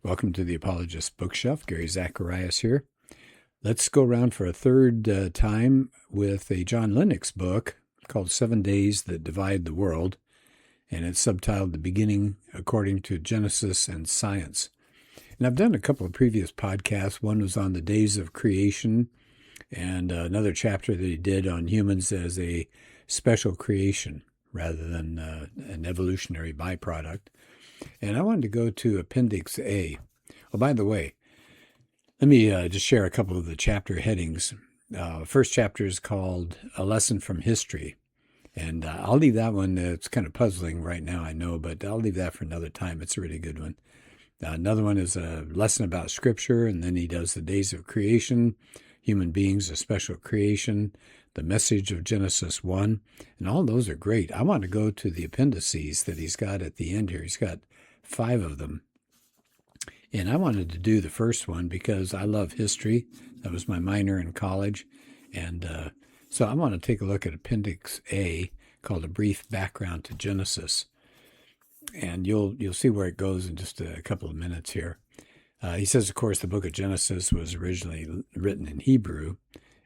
Welcome to the Apologist Bookshelf. Gary Zacharias here. Let's go around for a third time with a John Lennox book called 7 Days That Divide the World, and it's subtitled The Beginning According to Genesis and Science. And I've done a couple of previous podcasts. One was on the days of creation, and another chapter that he did on humans as a special creation rather than an evolutionary byproduct. And I wanted to go to Appendix A. Oh, by the way, let me just share a couple of the chapter headings. First chapter is called A Lesson from History. And I'll leave that one. It's kind of puzzling right now, I know, but I'll leave that for another time. It's a really good one. Another one is a lesson about Scripture, and then he does the days of creation, human beings, a special creation, the message of Genesis 1, and all those are great. I want to go to the appendices that he's got at the end here. He's got 5 of them. And I wanted to do the first one because I love history. That was my minor in college. And so I want to take a look at Appendix A, called A Brief Background to Genesis. And you'll see where it goes in just a couple of minutes here. He says, of course, the book of Genesis was originally written in Hebrew,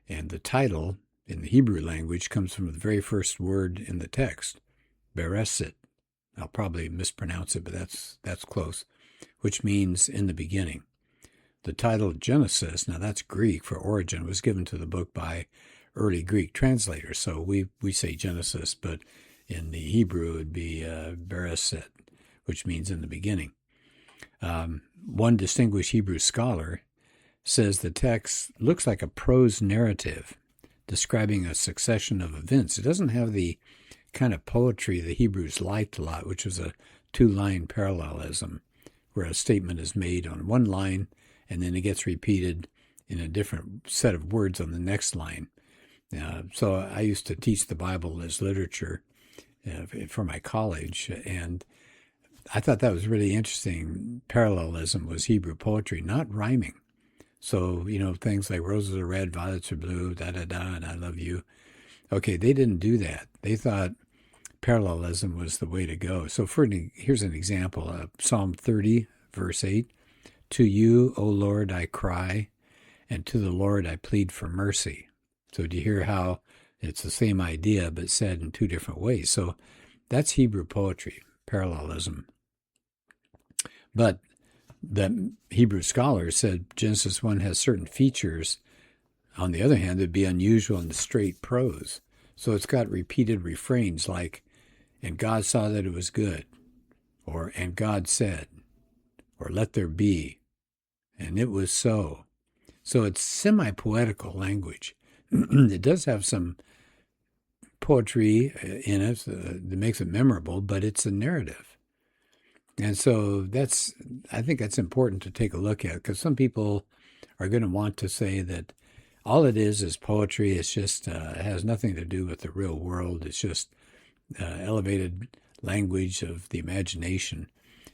and the title in the Hebrew language comes from the very first word in the text, Beresit. I'll probably mispronounce it, but that's close, which means in the beginning. The title Genesis, now that's Greek for origin, was given to the book by early Greek translators. So we say Genesis, but in the Hebrew it would be Beresit, which means in the beginning. One distinguished Hebrew scholar says the text looks like a prose narrative describing a succession of events. It doesn't have the kind of poetry the Hebrews liked a lot, which was a 2-line parallelism, where a statement is made on one line and then it gets repeated in a different set of words on the next line. So I used to teach the Bible as literature for my college, and I thought that was really interesting. Parallelism was Hebrew poetry, not rhyming. So, things like roses are red, violets are blue, da-da-da, and I love you. Okay, they didn't do that. They thought parallelism was the way to go. So here's an example. Psalm 30, verse 8. To you, O Lord, I cry, and to the Lord I plead for mercy. So do you hear how it's the same idea, but said in 2 different ways? So that's Hebrew poetry, parallelism. But the Hebrew scholars said Genesis 1 has certain features. On the other hand, it'd be unusual in the straight prose. So it's got repeated refrains like, and God saw that it was good, or and God said, or let there be, and it was so. So it's semi-poetical language. It does have some poetry in it that makes it memorable, but it's a narrative. And so I think that's important to take a look at, because some people are going to want to say that all it is poetry. It's just it has nothing to do with the real world. It's just elevated language of the imagination.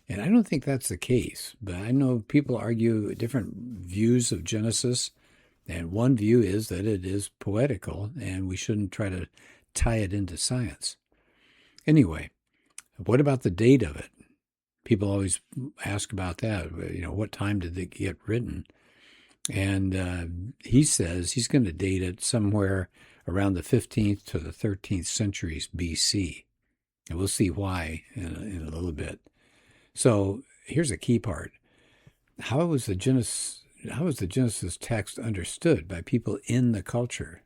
And I don't think that's the case, but I know people argue different views of Genesis, and one view is that it is poetical, and we shouldn't try to tie it into science. Anyway, what about the date of it? People always ask about that. What time did it get written? And he says he's going to date it somewhere around the 15th to the 13th centuries BC. And we'll see why in a little bit. So here's a key part. How was the Genesis text understood by people in the culture?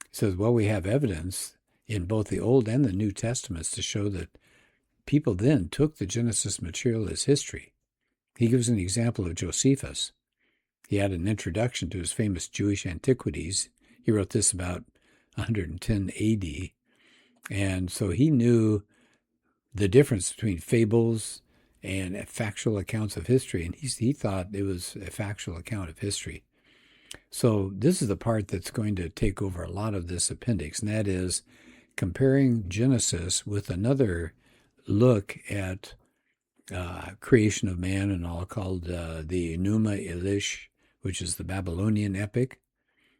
It says, well, we have evidence in both the Old and the New Testaments to show that people then took the Genesis material as history. He gives an example of Josephus. He had an introduction to his famous Jewish antiquities. He wrote this about 110 AD. And so he knew the difference between fables and factual accounts of history. And he thought it was a factual account of history. So this is the part that's going to take over a lot of this appendix, and that is comparing Genesis with another look at creation of man and all, called the Enuma Elish, which is the Babylonian epic.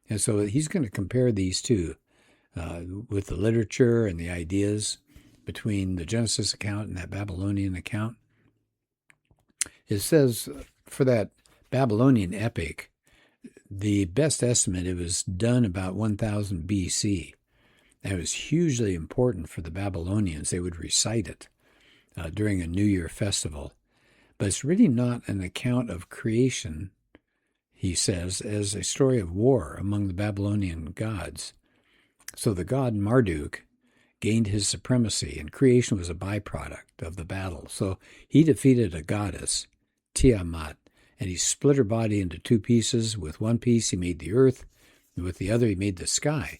And so he's going to compare these two with the literature and the ideas between the Genesis account and that Babylonian account. It says for that Babylonian epic, the best estimate, it was done about 1000 BC. That was hugely important for the Babylonians. They would recite it during a New Year festival. But it's really not an account of creation, he says, as a story of war among the Babylonian gods. So the god Marduk gained his supremacy, and creation was a byproduct of the battle. So he defeated a goddess, Tiamat, and he split her body into two pieces. With one piece he made the earth, and with the other he made the sky.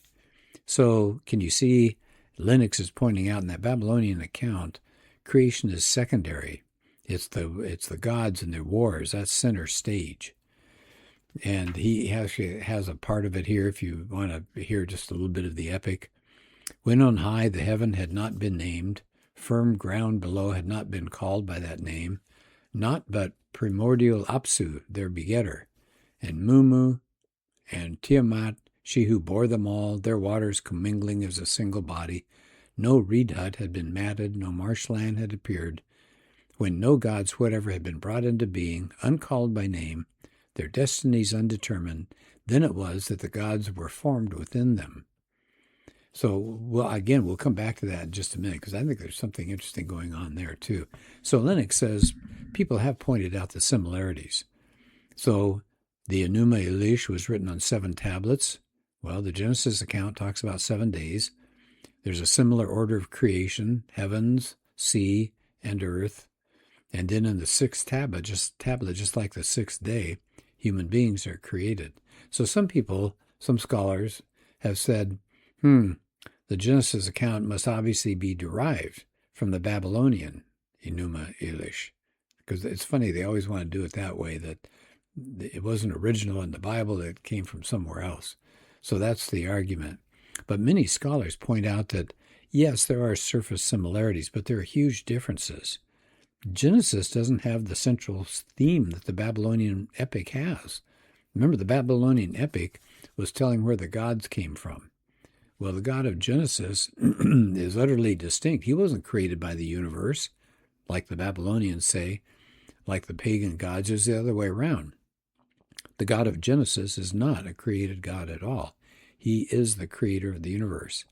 So can you see, Lennox is pointing out in that Babylonian account, creation is secondary. It's the gods and their wars. That's center stage. And he actually has a part of it here if you want to hear just a little bit of the epic. When on high the heaven had not been named, firm ground below had not been called by that name, not but primordial Apsu, their begetter, and Mumu, and Tiamat, she who bore them all, their waters commingling as a single body. No reed hut had been matted, no marshland had appeared, when no gods whatever had been brought into being, uncalled by name, their destinies undetermined, then it was that the gods were formed within them. So, we'll come back to that in just a minute, because I think there's something interesting going on there, too. So Lennox says people have pointed out the similarities. So the Enuma Elish was written on 7 tablets. Well, the Genesis account talks about 7 days. There's a similar order of creation, heavens, sea, and earth. And then in the 6th tablet, just like the 6th day, human beings are created. So some scholars have said, the Genesis account must obviously be derived from the Babylonian Enuma Elish. Because it's funny, they always want to do it that way, that it wasn't original in the Bible, it came from somewhere else. So that's the argument. But many scholars point out that, yes, there are surface similarities, but there are huge differences. Genesis doesn't have the central theme that the Babylonian epic has. Remember, the Babylonian epic was telling where the gods came from. Well, the God of Genesis is utterly distinct. He wasn't created by the universe, like the Babylonians say, like the pagan gods. It's the other way around. The God of Genesis is not a created God at all. He is the creator of the universe.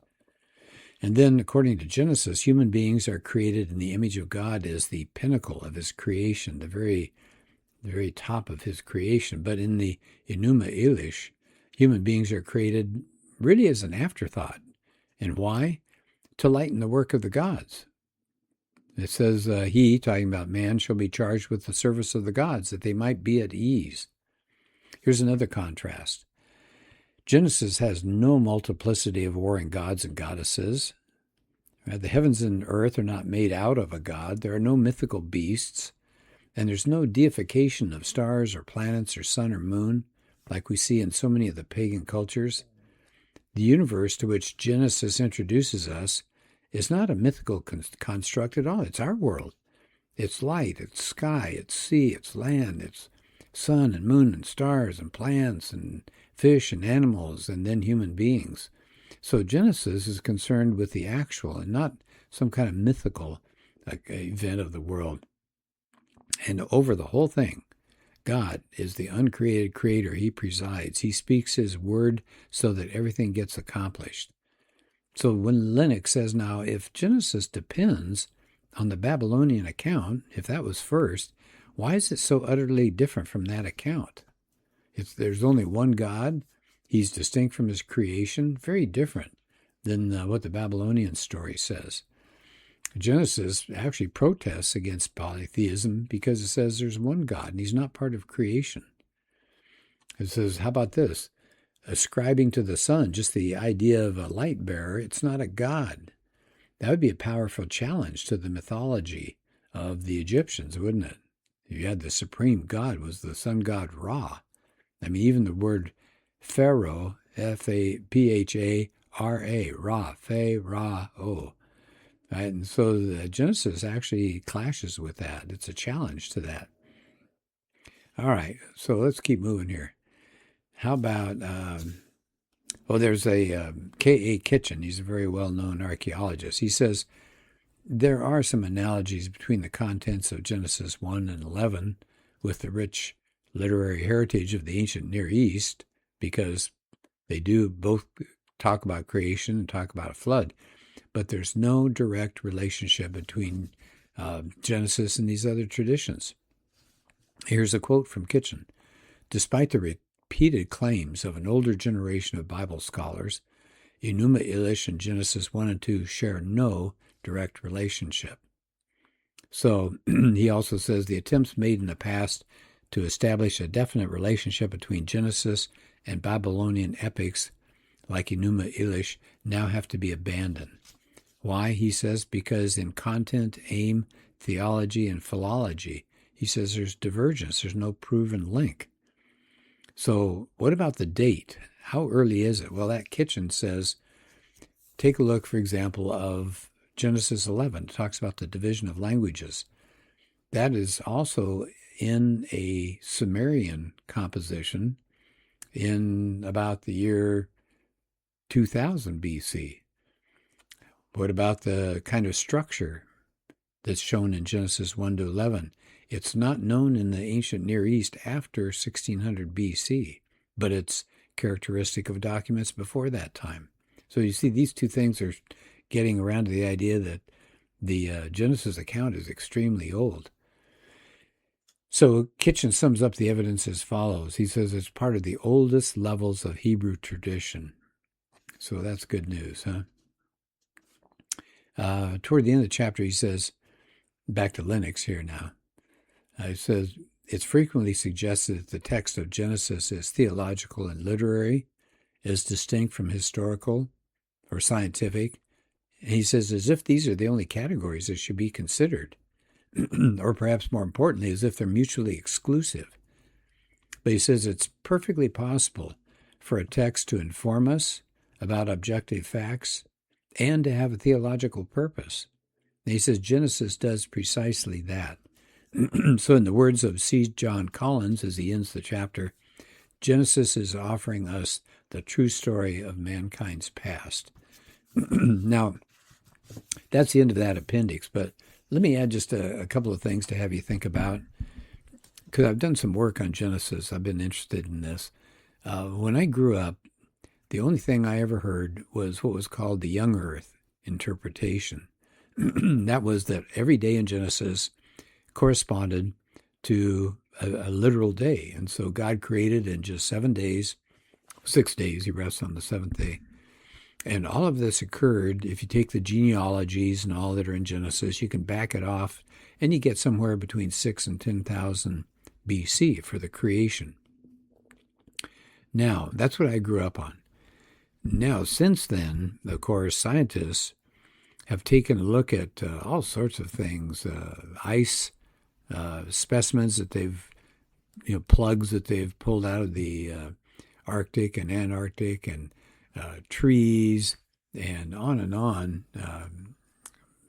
And then, according to Genesis, human beings are created in the image of God as the pinnacle of his creation, the very top of his creation. But in the Enuma Elish, human beings are created really as an afterthought. And why? To lighten the work of the gods. It says, he, talking about man, shall be charged with the service of the gods, that they might be at ease. Here's another contrast. Genesis has no multiplicity of warring gods and goddesses. The heavens and earth are not made out of a god. There are no mythical beasts. And there's no deification of stars or planets or sun or moon, like we see in so many of the pagan cultures. The universe to which Genesis introduces us is not a mythical construct at all. It's our world. It's light, it's sky, it's sea, it's land, it's sun and moon and stars and plants and fish and animals and then human beings. So Genesis is concerned with the actual and not some kind of mythical event of the world. And over the whole thing, God is the uncreated creator. He presides. He speaks his word so that everything gets accomplished. So when Lennox says, now, if Genesis depends on the Babylonian account, if that was first, why is it so utterly different from that account? There's only one God. He's distinct from his creation. Very different than what the Babylonian story says. Genesis actually protests against polytheism because it says there's one God and he's not part of creation. It says, how about this? Ascribing to the sun just the idea of a light bearer, it's not a God. That would be a powerful challenge to the mythology of the Egyptians, wouldn't it? You had the supreme God was the sun god Ra. I mean, even the word Pharaoh, F-A-P-H-A-R-A, Ra, Pharaoh. Right? And so the Genesis actually clashes with that. It's a challenge to that. All right, so let's keep moving here. How about, there's a K.A. Kitchen. He's a very well-known archaeologist. He says, there are some analogies between the contents of Genesis 1 and 11 with the rich literary heritage of the ancient Near East, because they do both talk about creation and talk about a flood, but there's no direct relationship between Genesis and these other traditions. Here's a quote from Kitchen. Despite the repeated claims of an older generation of Bible scholars, Enuma Elish and Genesis 1 and 2 share no direct relationship. So he also says the attempts made in the past to establish a definite relationship between Genesis and Babylonian epics like Enuma Elish now have to be abandoned. Why? He says because in content, aim, theology, and philology, he says there's divergence. There's no proven link. So what about the date? How early is it? Well, that Kitchen says, take a look, for example, of Genesis 11. It talks about the division of languages. That is also in a Sumerian composition in about the year 2000 BC. What about the kind of structure that's shown in Genesis 1 to 11? It's not known in the ancient Near East after 1600 BC, but it's characteristic of documents before that time. So you see, these two things are getting around to the idea that the Genesis account is extremely old. So Kitchen sums up the evidence as follows. He says it's part of the oldest levels of Hebrew tradition. So that's good news, huh? Toward the end of the chapter, he says, back to Lennox here now, he says, it's frequently suggested that the text of Genesis is theological and literary, is distinct from historical or scientific. And he says, as if these are the only categories that should be considered, or perhaps more importantly, as if they're mutually exclusive. But he says it's perfectly possible for a text to inform us about objective facts and to have a theological purpose. And he says Genesis does precisely that. So in the words of C. John Collins, as he ends the chapter, Genesis is offering us the true story of mankind's past. Now, that's the end of that appendix, but let me add just a couple of things to have you think about, because I've done some work on Genesis. I've been interested in this. When I grew up, the only thing I ever heard was what was called the young earth interpretation. That was that every day in Genesis corresponded to a literal day. And so God created in just 7 days, 6 days, he rests on the seventh day. And all of this occurred, if you take the genealogies and all that are in Genesis, you can back it off, and you get somewhere between 6 and 10,000 BC for the creation. Now, that's what I grew up on. Now, since then, of course, scientists have taken a look at all sorts of things, ice specimens that they've, plugs that they've pulled out of the Arctic and Antarctic, and trees, and on,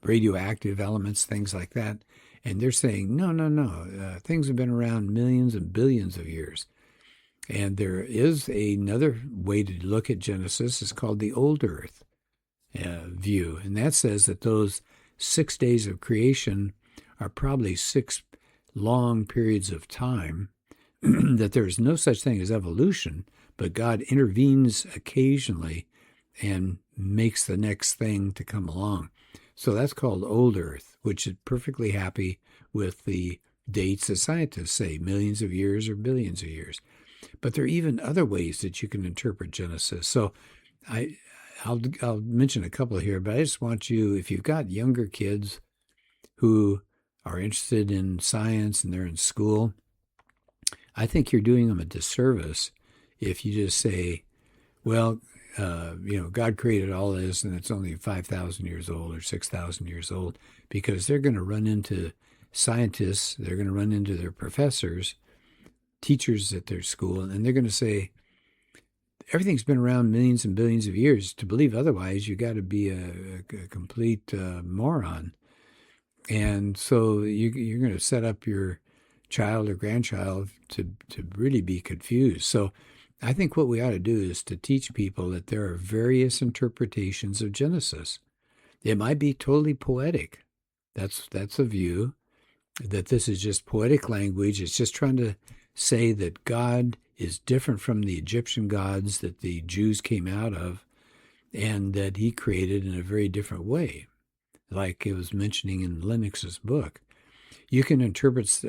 radioactive elements, things like that. And they're saying, no, things have been around millions and billions of years. And there is another way to look at Genesis. It's called the Old Earth view. And that says that those 6 days of creation are probably 6 long periods of time, that there is no such thing as evolution, but God intervenes occasionally and makes the next thing to come along. So that's called Old Earth, which is perfectly happy with the dates that scientists say, millions of years or billions of years. But there are even other ways that you can interpret Genesis. So I'll mention a couple here, but I just want you, if you've got younger kids who are interested in science and they're in school, I think you're doing them a disservice if you just say, well, God created all this and it's only 5,000 years old or 6,000 years old, because they're going to run into scientists, they're going to run into their professors, teachers at their school, and they're going to say, everything's been around millions and billions of years. To believe otherwise, you got to be a complete moron. And so you're going to set up your child or grandchild to really be confused. So I think what we ought to do is to teach people that there are various interpretations of Genesis. It might be totally poetic. That's a view. that this is just poetic language. It's just trying to say that God is different from the Egyptian gods that the Jews came out of, and that he created in a very different way, like it was mentioning in Lennox's book. You can interpret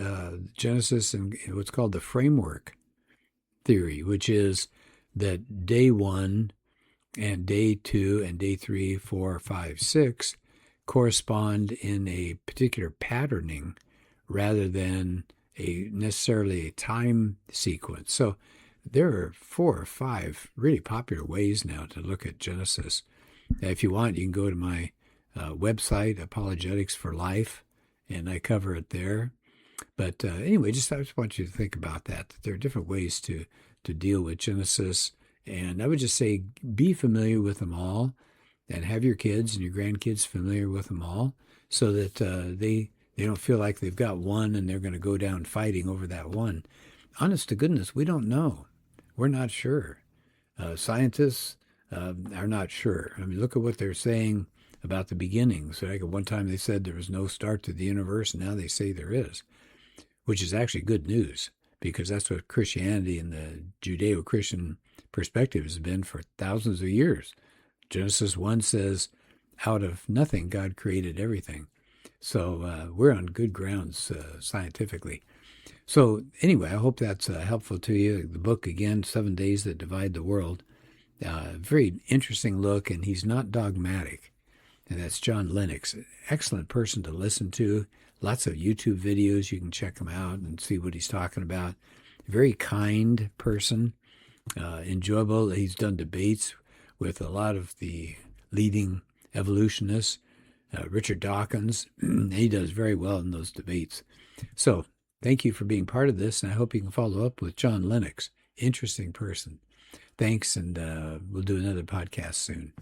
Genesis in what's called the framework theory, which is that day 1 and day 2 and day 3, 4, 5, 6 correspond in a particular patterning rather than necessarily a time sequence. So there are 4 or 5 really popular ways now to look at Genesis. If you want, you can go to my website, Apologetics for Life, and I cover it there. But anyway, I just want you to think about that there are different ways to deal with Genesis. And I would just say be familiar with them all, and have your kids and your grandkids familiar with them all, so that they don't feel like they've got one and they're going to go down fighting over that one. Honest to goodness, we don't know. We're not sure. Scientists are not sure. I mean, look at what they're saying about the beginnings. Like at one time they said there was no start to the universe, and now they say there is, which is actually good news, because that's what Christianity and the Judeo-Christian perspective has been for thousands of years. Genesis 1 says, out of nothing, God created everything. So we're on good grounds scientifically. So anyway, I hope that's helpful to you. The book, again, 7 Days That Divide the World. Very interesting look, and he's not dogmatic. And that's John Lennox. Excellent person to listen to. Lots of YouTube videos. You can check him out and see what he's talking about. Very kind person. Enjoyable. He's done debates with a lot of the leading evolutionists. Richard Dawkins. He does very well in those debates. So thank you for being part of this, and I hope you can follow up with John Lennox. Interesting person. Thanks, and we'll do another podcast soon.